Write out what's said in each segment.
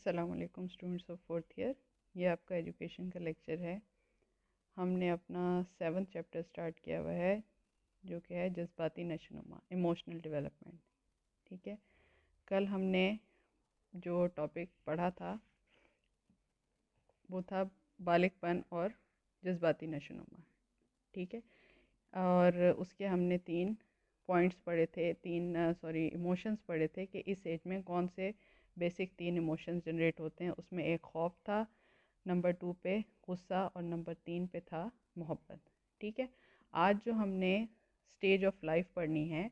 السلام علیکم students of fourth year. یہ آپ کا ایجوکیشن کا لیکچر ہے. ہم نے اپنا 7th چیپٹر سٹارٹ کیا ہوا ہے جو کہ ہے جذباتی نشوونما، ایموشنل ڈیولپمنٹ. ٹھیک ہے، کل ہم نے جو ٹاپک پڑھا تھا وہ تھا بالغ پن اور جذباتی نشوونما. ٹھیک ہے، اور اس کے ہم نے 3 پوائنٹس پڑھے تھے، ایموشنز پڑھے تھے کہ اس ایج میں کون سے بیسک 3 ایموشنز جنریٹ ہوتے ہیں. اس میں ایک خوف تھا، نمبر 2 پہ غصہ، اور نمبر 3 پہ تھا محبت. ٹھیک ہے، آج جو ہم نے سٹیج آف لائف پڑھنی ہے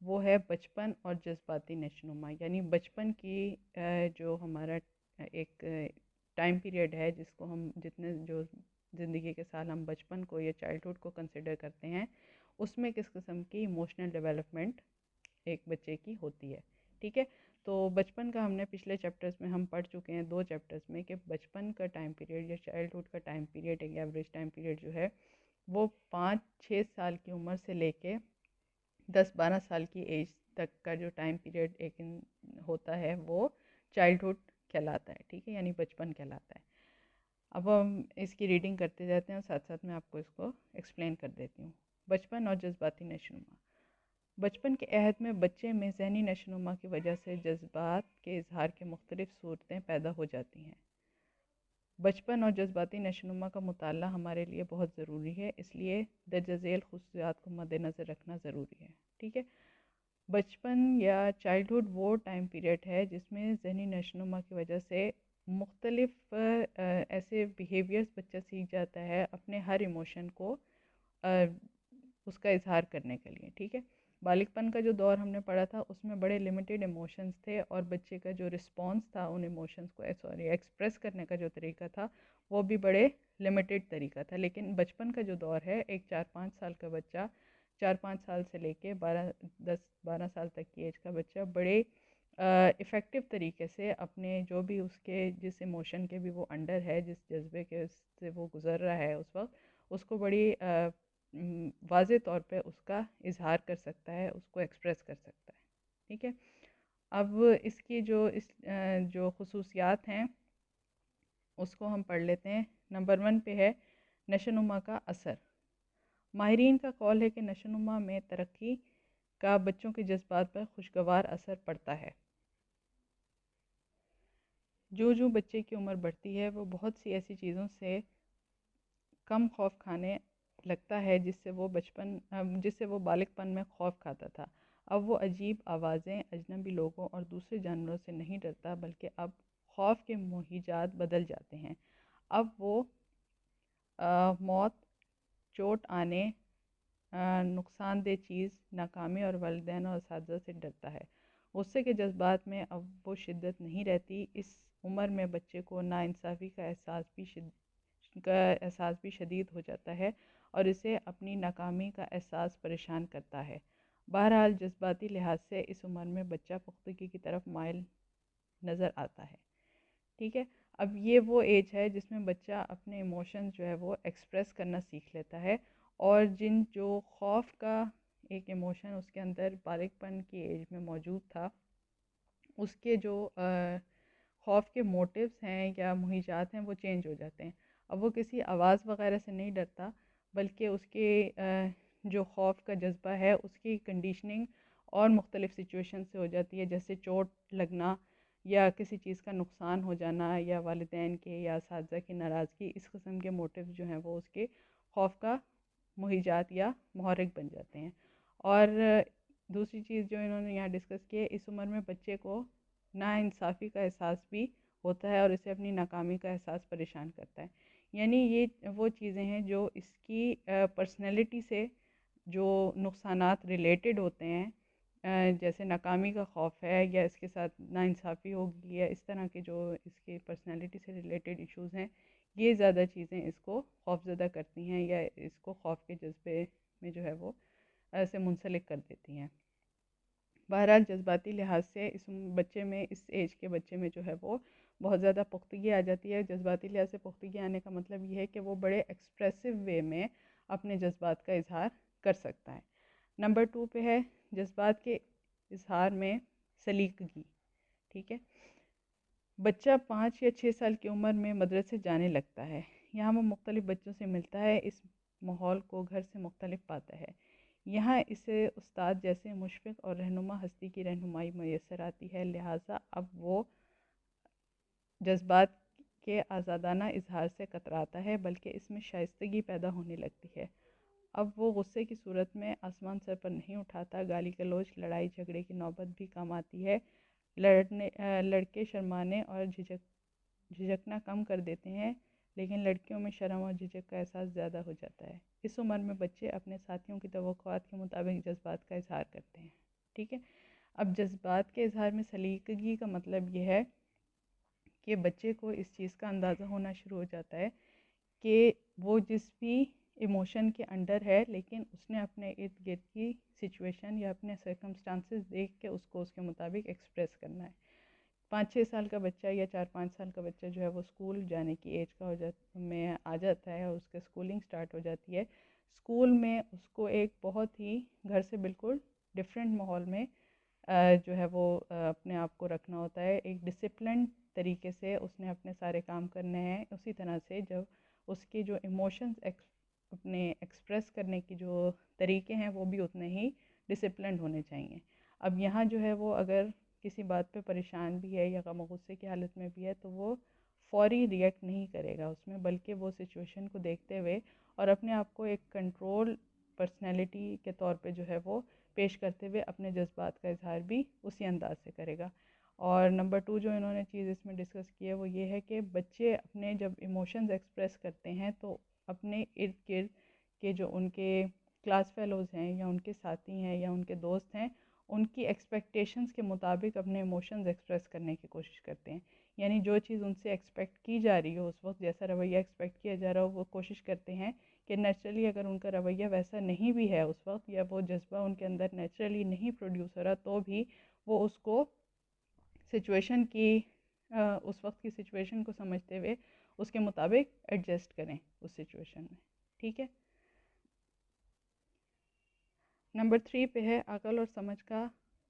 وہ ہے بچپن اور جذباتی نشوونما. یعنی بچپن کی جو ہمارا ایک ٹائم پیریڈ ہے جس کو ہم جو زندگی کے سال ہم بچپن کو یا چائلڈہڈ کو کنسیڈر کرتے ہیں، اس میں کس قسم کی ایموشنل ڈیولپمنٹ ایک بچے کی ہوتی ہے. ٹھیک ہے، تو بچپن کا ہم نے پچھلے چیپٹرز میں ہم پڑھ چکے ہیں 2 چیپٹرز میں کہ بچپن کا ٹائم پیریڈ یا چائلڈہڈ کا ٹائم پیریڈ، ایک ایوریج ٹائم پیریڈ جو ہے وہ 5-6 سال کی عمر سے لے کے 10-12 سال کی ایج تک کا جو ٹائم پیریڈ ایک ہوتا ہے وہ چائلڈہڈ کہلاتا ہے. ٹھیک ہے، یعنی بچپن کہلاتا ہے. اب ہم اس کی ریڈنگ کرتے جاتے ہیں اور ساتھ ساتھ میں آپ کو اس کو ایکسپلین کر دیتی ہوں. بچپن اور جذباتی نشوونما. بچپن کے عہد میں بچے میں ذہنی نشوونما کی وجہ سے جذبات کے اظہار کے مختلف صورتیں پیدا ہو جاتی ہیں. بچپن اور جذباتی نشوونما کا مطالعہ ہمارے لیے بہت ضروری ہے، اس لیے درج ذیل خصوصیات کو مد نظر رکھنا ضروری ہے. ٹھیک ہے، بچپن یا چائلڈہڈ وہ ٹائم پیریڈ ہے جس میں ذہنی نشوونما کی وجہ سے مختلف ایسے بیہیویئرز بچہ سیکھ جاتا ہے اپنے ہر ایموشن کو اس کا اظہار کرنے کے لیے. ٹھیک ہے، بالغ پن کا جو دور ہم نے پڑھا تھا اس میں بڑے لیمیٹڈ ایموشنز تھے اور بچے کا جو رسپانس تھا ان ایموشنز کو ایکسپریس کرنے کا جو طریقہ تھا وہ بھی بڑے لیمیٹڈ طریقہ تھا. لیکن بچپن کا جو دور ہے، ایک 4-5 سال کا بچہ، 4-5 سال سے لے کے 10-12 سال تک کی ایج کا بچہ بڑے افیکٹو طریقے سے اپنے جو بھی اس کے جس ایموشن کے بھی وہ انڈر ہے، جس جذبے کے سے وہ گزر رہا ہے اس وقت، اس کو بڑی واضح طور پہ اس کا اظہار کر سکتا ہے، اس کو ایکسپریس کر سکتا ہے. ٹھیک ہے، اب اس کی جو خصوصیات ہیں اس کو ہم پڑھ لیتے ہیں. نمبر 1 پہ ہے نشوونما کا اثر. ماہرین کا قول ہے کہ نشوونما میں ترقی کا بچوں کے جذبات پر خوشگوار اثر پڑتا ہے. جو بچے کی عمر بڑھتی ہے وہ بہت سی ایسی چیزوں سے کم خوف کھانے لگتا ہے جس سے وہ بالغ پن میں خوف کھاتا تھا. اب وہ عجیب آوازیں، اجنبی لوگوں اور دوسرے جانوروں سے نہیں ڈرتا، بلکہ اب خوف کے مہیجات بدل جاتے ہیں. اب وہ موت، چوٹ آنے، نقصان دہ چیز، ناکامی اور والدین اور اساتذہ سے ڈرتا ہے. غصے کے جذبات میں اب وہ شدت نہیں رہتی. اس عمر میں بچے کو ناانصافی کا احساس بھی شدید ہو جاتا ہے اور اسے اپنی ناکامی کا احساس پریشان کرتا ہے. بہرحال جذباتی لحاظ سے اس عمر میں بچہ پختگی کی طرف مائل نظر آتا ہے. ٹھیک ہے، اب یہ وہ ایج ہے جس میں بچہ اپنے ایموشن جو ہے وہ ایکسپریس کرنا سیکھ لیتا ہے، اور جو خوف کا ایک ایموشن اس کے اندر بالغ پن کی ایج میں موجود تھا، اس کے جو خوف کے موٹیوز ہیں یا مہیجات ہیں وہ چینج ہو جاتے ہیں. اب وہ کسی آواز وغیرہ سے نہیں ڈرتا، بلکہ اس کے جو خوف کا جذبہ ہے اس کی کنڈیشننگ اور مختلف سچویشن سے ہو جاتی ہے، جیسے چوٹ لگنا یا کسی چیز کا نقصان ہو جانا یا والدین کے یا اساتذہ کی ناراضگی. اس قسم کے موٹیوز جو ہیں وہ اس کے خوف کا مہیجات یا محرک بن جاتے ہیں. اور دوسری چیز جو انہوں نے یہاں ڈسکس کی ہے، اس عمر میں بچے کو ناانصافی کا احساس بھی ہوتا ہے اور اسے اپنی ناکامی کا احساس پریشان کرتا ہے. یعنی یہ وہ چیزیں ہیں جو اس کی پرسنالٹی سے جو نقصانات ریلیٹڈ ہوتے ہیں، جیسے ناکامی کا خوف ہے یا اس کے ساتھ ناانصافی ہوگی یا اس طرح کے جو اس کی پرسنالٹی سے ریلیٹڈ ایشوز ہیں، یہ زیادہ چیزیں اس کو خوف زدہ کرتی ہیں یا اس کو خوف کے جذبے میں جو ہے وہ ایسے منسلک کر دیتی ہیں. بہرحال جذباتی لحاظ سے اس بچے میں، اس ایج کے بچے میں جو ہے وہ بہت زیادہ پختگی آ جاتی ہے. جذباتی لحاظ سے پختگی آنے کا مطلب یہ ہے کہ وہ بڑے ایکسپریسو وے میں اپنے جذبات کا اظہار کر سکتا ہے. نمبر 2 پہ ہے جذبات کے اظہار میں سلیقگی. ٹھیک ہے، بچہ 5 یا 6 سال کی عمر میں مدرسے جانے لگتا ہے. یہاں وہ مختلف بچوں سے ملتا ہے، اس ماحول کو گھر سے مختلف پاتا ہے. یہاں اسے استاد جیسے مشفق اور رہنما ہستی کی رہنمائی میسر آتی ہے، لہٰذا اب وہ جذبات کے آزادانہ اظہار سے کتراتا ہے، بلکہ اس میں شائستگی پیدا ہونے لگتی ہے. اب وہ غصے کی صورت میں آسمان سر پر نہیں اٹھاتا. گالی گلوچ، لڑائی جھگڑے کی نوبت بھی کم آتی ہے. لڑکے شرمانے اور جھجکنا کم کر دیتے ہیں، لیکن لڑکیوں میں شرم اور جھجک کا احساس زیادہ ہو جاتا ہے. اس عمر میں بچے اپنے ساتھیوں کی توقعات کے مطابق جذبات کا اظہار کرتے ہیں. ٹھیک ہے. اب جذبات کے اظہار میں سلیقگی کا مطلب یہ ہے کہ بچے کو اس چیز کا اندازہ ہونا شروع ہو جاتا ہے کہ وہ جس بھی ایموشن کے انڈر ہے، لیکن اس نے اپنے ارد گرد کی سچویشن یا اپنے سرکمسٹانسز دیکھ کے اس کو اس کے مطابق ایکسپریس کرنا ہے. 5-6 سال کا بچہ یا 4-5 سال کا بچہ جو ہے وہ اسکول جانے کی ایج کا میں آ جاتا ہے اور اس کے اسکولنگ سٹارٹ ہو جاتی ہے. اسکول میں اس کو ایک بہت ہی گھر سے بالکل ڈفرینٹ ماحول میں جو ہے وہ اپنے آپ کو رکھنا ہوتا ہے. ایک ڈسپلنڈ طریقے سے اس نے اپنے سارے کام کرنے ہیں. اسی طرح سے جب اس کے جو ایموشنز اپنے ایکسپریس کرنے کی جو طریقے ہیں وہ بھی اتنے ہی ڈسپلنڈ ہونے چاہیے. اب یہاں جو ہے وہ اگر کسی بات پہ پریشان بھی ہے یا غم و غصے کی حالت میں بھی ہے تو وہ فوری ریئیکٹ نہیں کرے گا اس میں، بلکہ وہ سچویشن کو دیکھتے ہوئے اور اپنے آپ کو ایک کنٹرول پرسنالٹی کے طور پہ جو ہے وہ پیش کرتے ہوئے اپنے جذبات کا اظہار بھی اسی انداز سے کرے گا. اور نمبر 2 جو انہوں نے چیز اس میں ڈسکس کی ہے وہ یہ ہے کہ بچے اپنے جب ایموشنز ایکسپریس کرتے ہیں تو اپنے ارد گرد کے جو ان کے کلاس فیلوز ہیں یا ان کے ساتھی ہیں یا ان کے دوست ہیں، ان کی ایکسپیکٹیشنز کے مطابق اپنے ایموشنز ایکسپریس کرنے کی کوشش کرتے ہیں. یعنی جو چیز ان سے ایکسپیکٹ کی جا رہی ہو اس وقت، جیسا رویہ ایکسپیکٹ کیا جا رہا ہو، وہ کوشش کرتے ہیں کہ نیچرلی اگر ان کا رویہ ویسا نہیں بھی ہے اس وقت، یا وہ جذبہ ان کے اندر نیچرلی نہیں پروڈیوس ہو رہا، تو بھی وہ اس کو سچویشن کی اس وقت کی سچویشن کو سمجھتے ہوئے اس کے مطابق ایڈجسٹ کریں اس سچویشن میں. ٹھیک ہے. نمبر 3 پہ ہے عقل اور سمجھ کا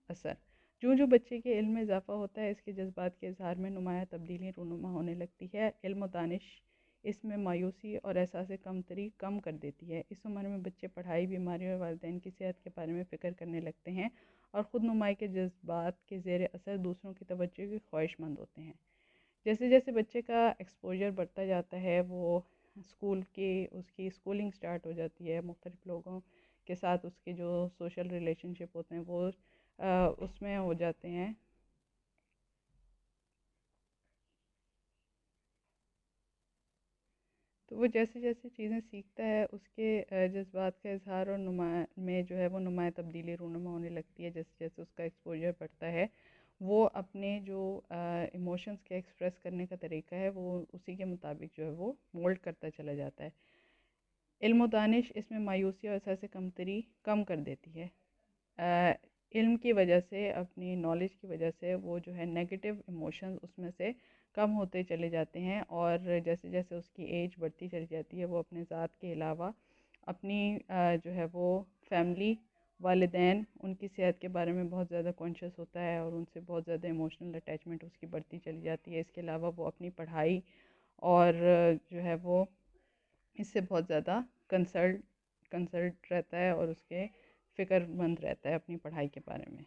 اثر. جو بچے کے علم میں اضافہ ہوتا ہے اس کے جذبات کے اظہار میں نمایاں تبدیلی رونما ہونے لگتی ہے. علم و دانش اس میں مایوسی اور احساس کمتری کم کر دیتی ہے. اس عمر میں بچے پڑھائی، بیماری اور والدین کی صحت کے بارے میں فکر کرنے لگتے ہیں اور خود نمائی کے جذبات کے زیر اثر دوسروں کی توجہ کی خواہش مند ہوتے ہیں. جیسے جیسے بچے کا ایکسپوجر بڑھتا جاتا ہے، وہ اس کی اسکولنگ سٹارٹ ہو جاتی ہے، مختلف لوگوں کے ساتھ اس کے جو سوشل ریلیشن شپ ہوتے ہیں وہ اس میں ہو جاتے ہیں. تو وہ جیسے جیسے چیزیں سیکھتا ہے اس کے جذبات کا اظہار اور میں جو ہے وہ نمایاں تبدیلی رونما ہونے لگتی ہے. جیسے جیسے اس کا ایکسپوجر بڑھتا ہے، وہ اپنے جو ایموشنز کے ایکسپریس کرنے کا طریقہ ہے وہ اسی کے مطابق جو ہے وہ مولڈ کرتا چلا جاتا ہے. علم و دانش اس میں مایوسی اور احساس کمتری کم کر دیتی ہے. علم کی وجہ سے، اپنی نالج کی وجہ سے وہ جو ہے نیگیٹو ایموشنز اس میں سے کم ہوتے چلے جاتے ہیں، اور جیسے جیسے اس کی ایج بڑھتی چلی جاتی ہے وہ اپنے ذات کے علاوہ اپنی جو ہے وہ فیملی، والدین، ان کی صحت کے بارے میں بہت زیادہ کانشیس ہوتا ہے اور ان سے بہت زیادہ ایموشنل اٹیچمنٹ اس کی بڑھتی چلی جاتی ہے. اس کے علاوہ وہ اپنی پڑھائی اور جو ہے وہ اس سے بہت زیادہ کنسلٹ رہتا ہے اور اس کے فکر مند رہتا ہے اپنی پڑھائی کے بارے میں.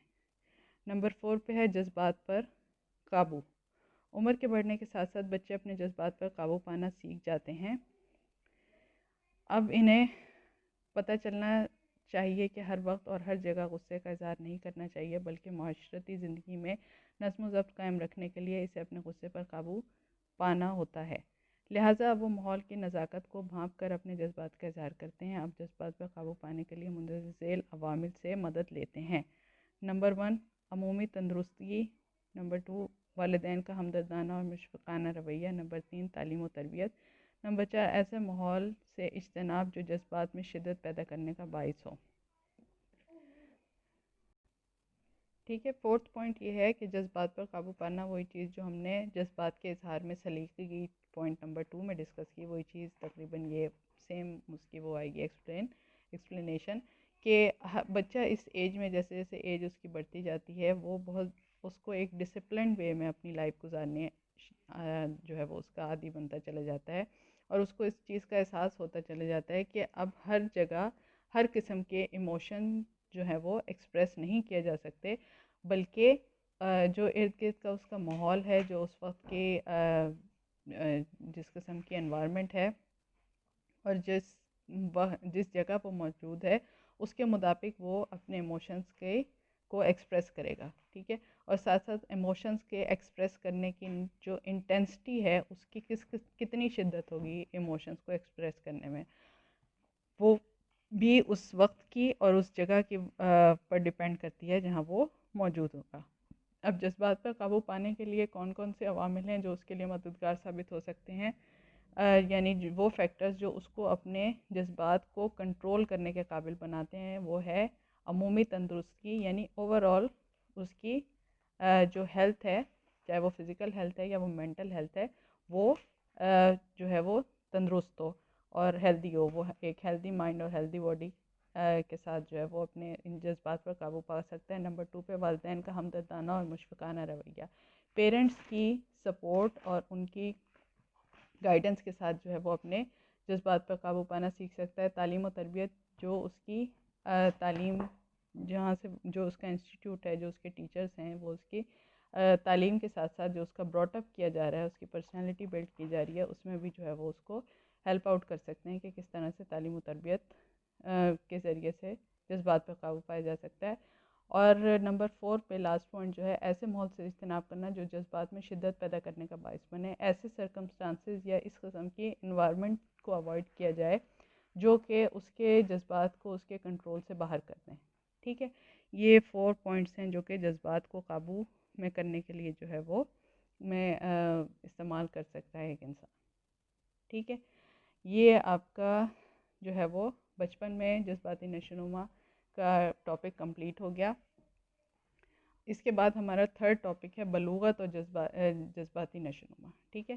نمبر 4 پہ ہے جذبات پر قابو. عمر کے بڑھنے کے ساتھ ساتھ بچے اپنے جذبات پر قابو پانا سیکھ جاتے ہیں. اب انہیں پتہ چلنا چاہیے کہ ہر وقت اور ہر جگہ غصے کا اظہار نہیں کرنا چاہیے، بلکہ معاشرتی زندگی میں نظم و ضبط قائم رکھنے کے لیے اسے اپنے غصے پر قابو پانا ہوتا ہے. لہٰذا اب وہ ماحول کی نزاکت کو بھانپ کر اپنے جذبات کا اظہار کرتے ہیں. اب جذبات پر قابو پانے کے لیے مندرجہ ذیل عوامل سے مدد لیتے ہیں. نمبر 1 عمومی تندرستی. نمبر 2 والدین کا ہمدردانہ اور مشفقانہ رویہ. نمبر 3 تعلیم و تربیت. نمبر 4 ایسے ماحول سے اجتناب جو جذبات میں شدت پیدا کرنے کا باعث ہو. ٹھیک ہے. 4تھ پوائنٹ یہ ہے کہ جذبات پر قابو پانا وہی چیز جو ہم نے جذبات کے اظہار میں سلیقگی پوائنٹ نمبر 2 میں ڈسکس کی، وہی چیز تقریباً یہ سیم اس کی وہ آئے گی ایکسپلینیشن کہ بچہ اس ایج میں جیسے جیسے ایج اس کی بڑھتی جاتی ہے وہ بہت اس کو ایک ڈسپلنڈ وے میں اپنی لائف گزارنے جو ہے وہ اس کا عادی بنتا چلا جاتا ہے، اور اس کو اس چیز کا احساس ہوتا چلا جاتا ہے کہ اب ہر جگہ ہر قسم کے ایموشن جو ہے وہ ایکسپریس نہیں کیے جا سکتے، بلکہ جو ارد گرد کا اس کا ماحول ہے، جو اس وقت کے جس قسم کی انوائرمنٹ ہے اور جس جگہ وہ موجود ہے، اس کے مطابق وہ اپنے ایموشنس کو ایکسپریس کرے گا، ٹھیک ہے؟ اور ساتھ ساتھ ایموشنس کے ایکسپریس کرنے کی جو انٹینسٹی ہے اس کی کتنی شدت ہوگی ایموشنس کو ایکسپریس کرنے میں، وہ بھی اس وقت کی اور اس جگہ کی پر ڈیپینڈ کرتی ہے جہاں وہ موجود ہوگا۔ اب جذبات پر قابو پانے کے لیے کون کون سے عوامل ہیں جو اس کے لیے مددگار ثابت ہو سکتے ہیں؟ یعنی وہ فیکٹرز جو اس کو اپنے جذبات کو کنٹرول کرنے کے قابل بناتے ہیں، وہ ہے عمومی تندرستی، یعنی اوور آل اس کی جو ہیلتھ ہے، چاہے وہ فزیکل ہیلتھ ہے یا وہ مینٹل ہیلتھ ہے، وہ جو ہے وہ تندرست ہو اور ہیلدی ہو، وہ ایک ہیلدی مائنڈ اور ہیلدی باڈی کے ساتھ جو ہے وہ اپنے ان جذبات پر قابو پا سکتا ہے۔ نمبر 2 پہ والدین کا ہمدردانہ اور مشفقانہ رویہ، پیرنٹس کی سپورٹ اور ان کی گائیڈنس کے ساتھ جو ہے وہ اپنے جذبات پر قابو پانا سیکھ سکتا ہے۔ تعلیم و تربیت، جو اس کی تعلیم جہاں سے جو اس کا انسٹیٹیوٹ ہے، جو اس کے ٹیچرز ہیں، وہ اس کی تعلیم کے ساتھ ساتھ جو اس کا براٹ اپ کیا جا رہا ہے، اس کی پرسنالٹی بلڈ کی جا رہی ہے، اس میں بھی جو ہے وہ اس کو ہیلپ آؤٹ کر سکتے ہیں کہ کس طرح سے تعلیم و تربیت کے ذریعے سے جذبات پر قابو پایا جا سکتا ہے۔ اور نمبر 4 پہ لاسٹ پوائنٹ جو ہے، ایسے ماحول سے اجتناب کرنا جو جذبات میں شدت پیدا کرنے کا باعث بنے۔ ایسے سرکمسٹانسز یا اس قسم کی انوائرمنٹ کو اوائڈ کیا جائے جو کہ اس کے جذبات کو اس کے کنٹرول سے باہر کر دیں، ٹھیک ہے؟ یہ 4 پوائنٹس ہیں جو کہ جذبات کو قابو میں کرنے کے لیے جو ہے وہ میں استعمال کر سکتا ہے ایک انسان، ٹھیک ہے؟ یہ آپ کا جو ہے وہ بچپن میں جذباتی نشوونما کا ٹاپک کمپلیٹ ہو گیا۔ اس کے بعد ہمارا تھرڈ ٹاپک ہے بلوغت اور جذباتی نشوونما، ٹھیک ہے؟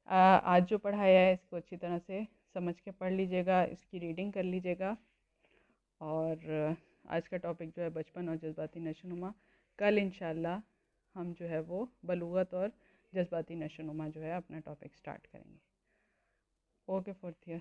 آج جو پڑھایا ہے اس کو اچھی طرح سے سمجھ کے پڑھ لیجئے گا، اس کی ریڈنگ کر لیجئے گا، اور آج کا ٹاپک جو ہے بچپن اور جذباتی نشوونما، کل انشاءاللہ ہم جو ہے وہ بلوغت اور جذباتی نشوونما جو ہے اپنا ٹاپک سٹارٹ کریں گے۔ Okay for their.